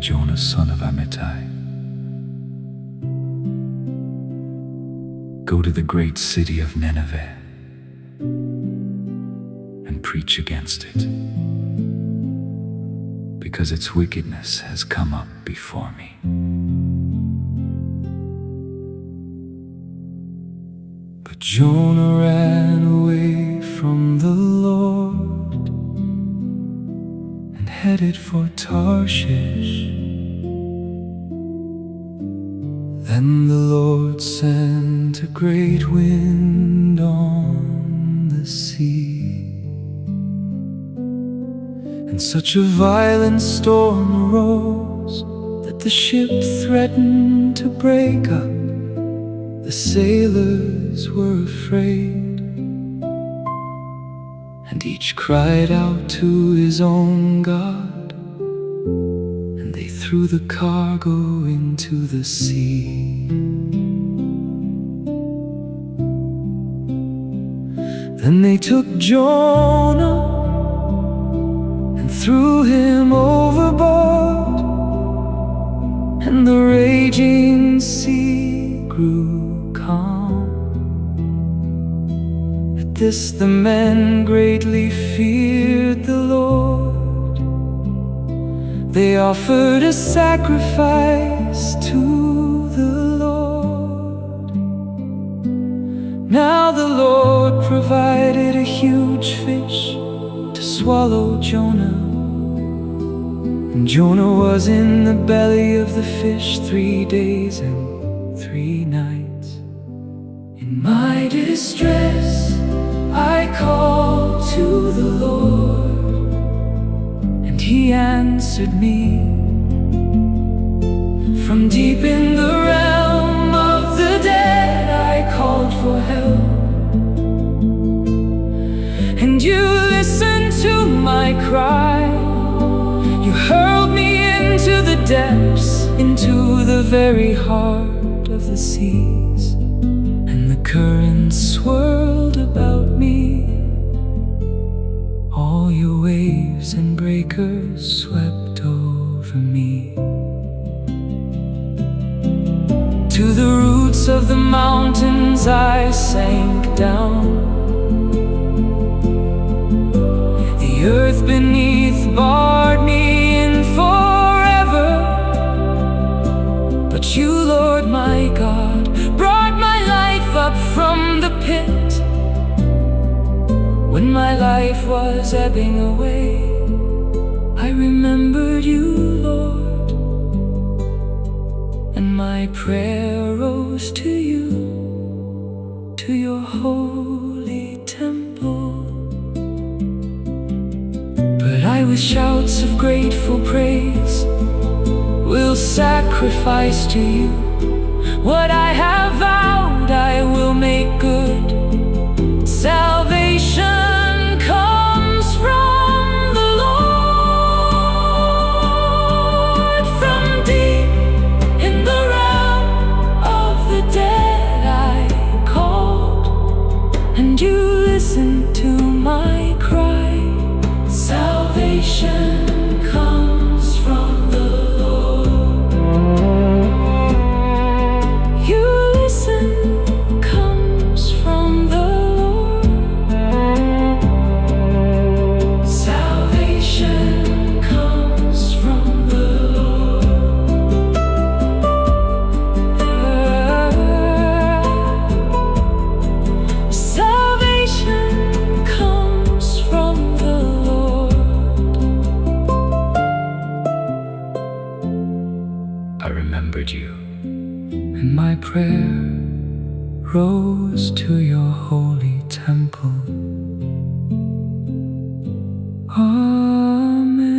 Jonah, son of Amittai. Go to the great city of Nineveh and preach against it, because its wickedness has come up before me. But Jonah ran away from the Lord and headed for Tarshish. Then the Lord sent a great wind on the sea, and such a violent storm arose that the ship threatened to break up. The sailors were afraid, and each cried out to his own God, and they threw the cargo into the sea. Then they took Jonah and threw him overboard, and the raging sea grew calm. At this the men greatly feared the Lord. They offered a sacrifice to the Lord. Now the Lord provided a huge fish to swallow Jonah, and Jonah was in the belly of the fish 3 days and 3 nights. In my distress I called to the Lord, and He answered me. From deep in the realm of the dead I called for help, and You listened to my cry. You hurled me into the depths, into the very heart of the seas, and the currents swirled about me. All Your waves and breakers swept over me. To the roots of the mountains I sank down. The earth beneath barred me in forever, but You, Lord my God, brought my life up from the pit. When my life was ebbing away, I remembered You, Lord, and my prayer rose to You, to Your holy temple. But I, with shouts of grateful praise, will sacrifice to You. What I have vowed I will make good. Salvation comes from the Lord. From deep in the realm of the dead I called, and You listened to my cry. Salvation comes from the Lord. You listen, comes from the Lord. Salvation comes from the Lord. Salvation comes from the Lord. I remembered You, and my prayer rose to Your holy temple. Amen.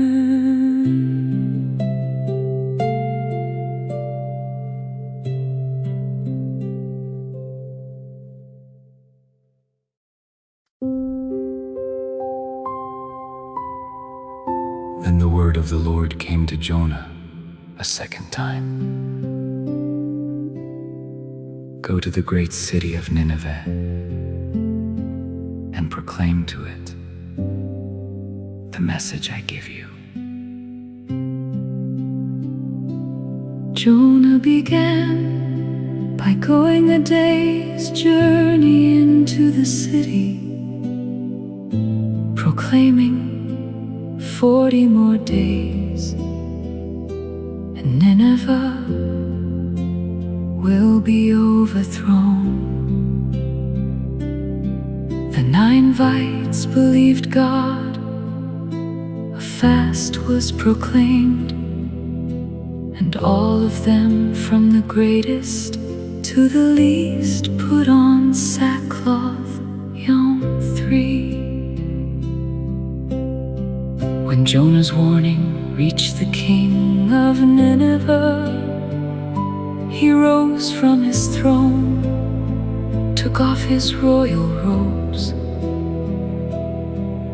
Then the word of the Lord came to Jonah a second time. Go to the great city of Nineveh and proclaim to it the message I give you. Jonah began by going a day's journey into the city, proclaiming 40 more days, and Nineveh will be overthrown. The Ninevites believed God. A fast was proclaimed, and all of them, from the greatest to the least, put on sackcloth. Yom 3. When Jonah's warning reached the king of Nineveh, he rose from his throne, took off his royal robes,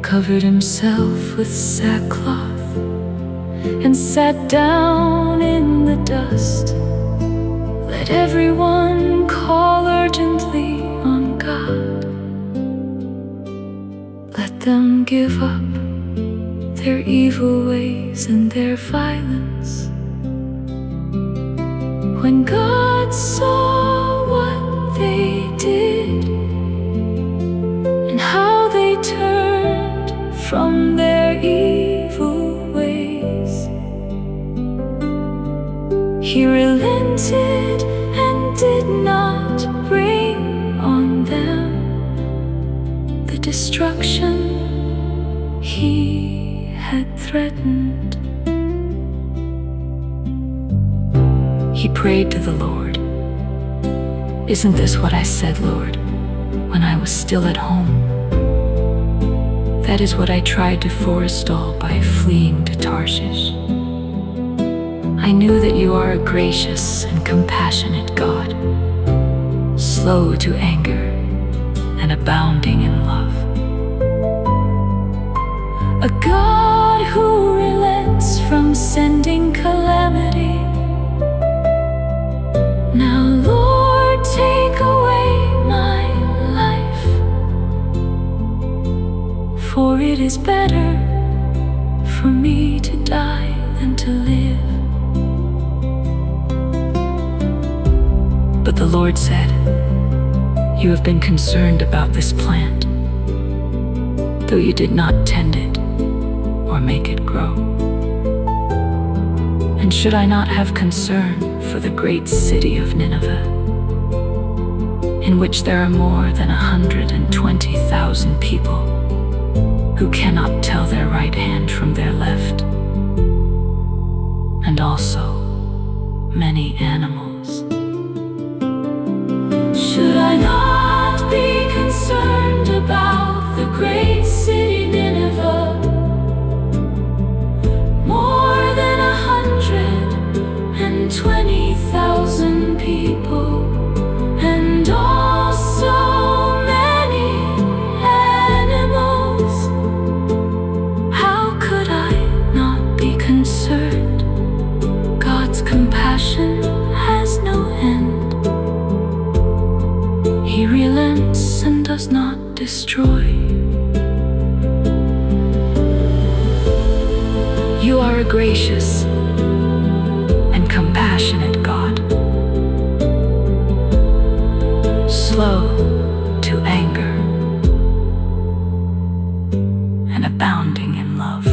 covered himself with sackcloth, and sat down in the dust. Let everyone call urgently on God. Let them give up their evil ways and their violence. When God saw what they did and how they turned from their evil ways, He relented and did not bring on them the destruction He had threatened. He prayed to the Lord. Isn't this what I said, Lord, when I was still at home? That is what I tried to forestall by fleeing to Tarshish. I knew that you are a gracious and compassionate God, slow to anger and abounding in love. A God who relents from sending calamity. Now, Lord, take away my life, for it is better for me to die than to live. But the Lord said, you have been concerned about this plant, though you did not tend it or make it grow. And should I not have concern for the great city of Nineveh, in which there are more than 120,000 people who cannot tell their right hand from their left, and also many animals? Should I not be concerned about the great city Nineveh? More than 120,000 people, and also many animals. How could I not be concerned? God's compassion has no end. He relents and does not destroy. You are a gracious and compassionate God, slow to anger and abounding in love.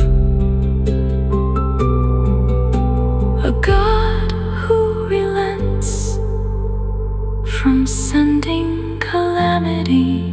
A God who relents from sending calamity.